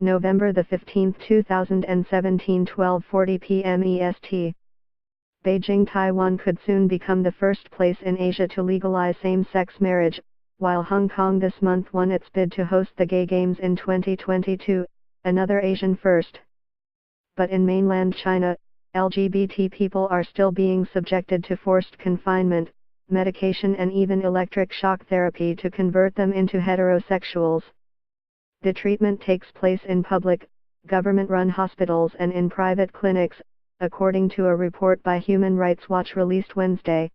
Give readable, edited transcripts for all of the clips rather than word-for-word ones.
November 15, 2017, 12:40 p.m. EST. Beijing, Taiwan could soon become the first place in Asia to legalize same-sex marriage, while Hong Kong this month won its bid to host the Gay Games in 2022, another Asian first. But in mainland China, LGBT people are still being subjected to forced confinement, medication and even electric shock therapy to convert them into heterosexuals. The treatment takes place in public, government-run hospitals and in private clinics, according to a report by Human Rights Watch released Wednesday.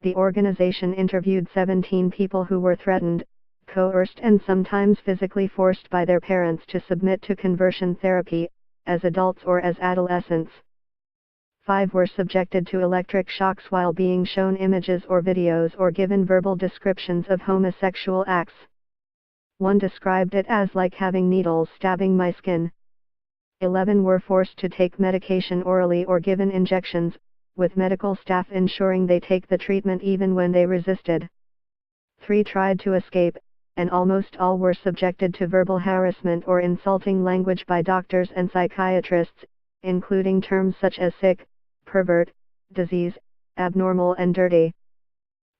The organization interviewed 17 people who were threatened, coerced and sometimes physically forced by their parents to submit to conversion therapy, as adults or as adolescents. 5 were subjected to electric shocks while being shown images or videos or given verbal descriptions of homosexual acts. One described it as like having needles stabbing my skin. 11 were forced to take medication orally or given injections, with medical staff ensuring they take the treatment even when they resisted. 3 tried to escape, and almost all were subjected to verbal harassment or insulting language by doctors and psychiatrists, including terms such as sick, pervert, disease, abnormal and dirty.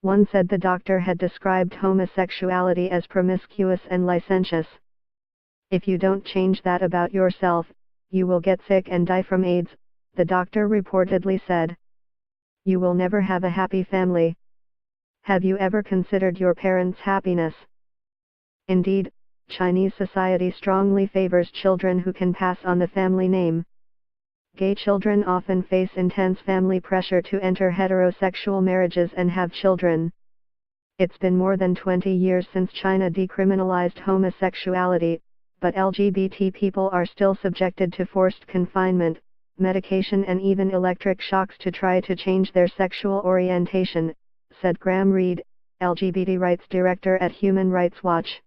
One said the doctor had described homosexuality as promiscuous and licentious. "If you don't change that about yourself, you will get sick and die from AIDS," the doctor reportedly said. "You will never have a happy family. Have you ever considered your parents' happiness?" Indeed, Chinese society strongly favors children who can pass on the family name. Gay children often face intense family pressure to enter heterosexual marriages and have children. It's been more than 20 years since China decriminalized homosexuality, but LGBT people are still subjected to forced confinement, medication and even electric shocks to try to change their sexual orientation, said Graham Reed, LGBT rights director at Human Rights Watch.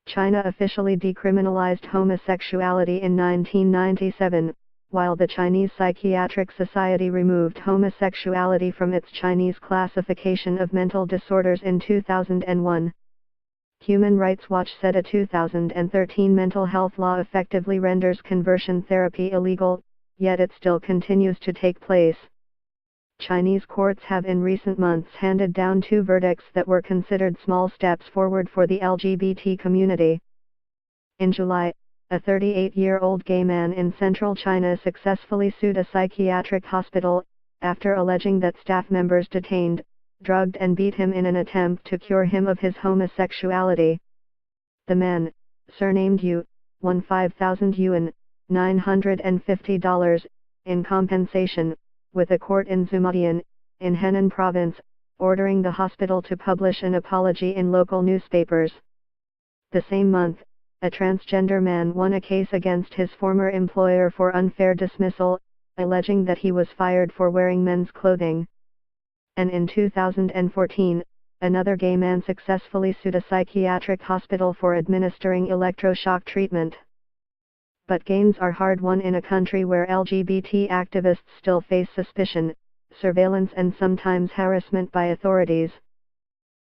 China officially decriminalized homosexuality in 1997, while the Chinese Psychiatric Society removed homosexuality from its Chinese classification of mental disorders in 2001. Human Rights Watch said a 2013 mental health law effectively renders conversion therapy illegal, yet it still continues to take place. Chinese courts have in recent months handed down 2 verdicts that were considered small steps forward for the LGBT community. In July, a 38-year-old gay man in central China successfully sued a psychiatric hospital, after alleging that staff members detained, drugged and beat him in an attempt to cure him of his homosexuality. The man, surnamed Yu, won 5,000 yuan, $950, in compensation, with a court in Zhumian, in Henan province, ordering the hospital to publish an apology in local newspapers. The same month, a transgender man won a case against his former employer for unfair dismissal, alleging that he was fired for wearing men's clothing. And in 2014, another gay man successfully sued a psychiatric hospital for administering electroshock treatment. But gains are hard-won in a country where LGBT activists still face suspicion, surveillance and sometimes harassment by authorities.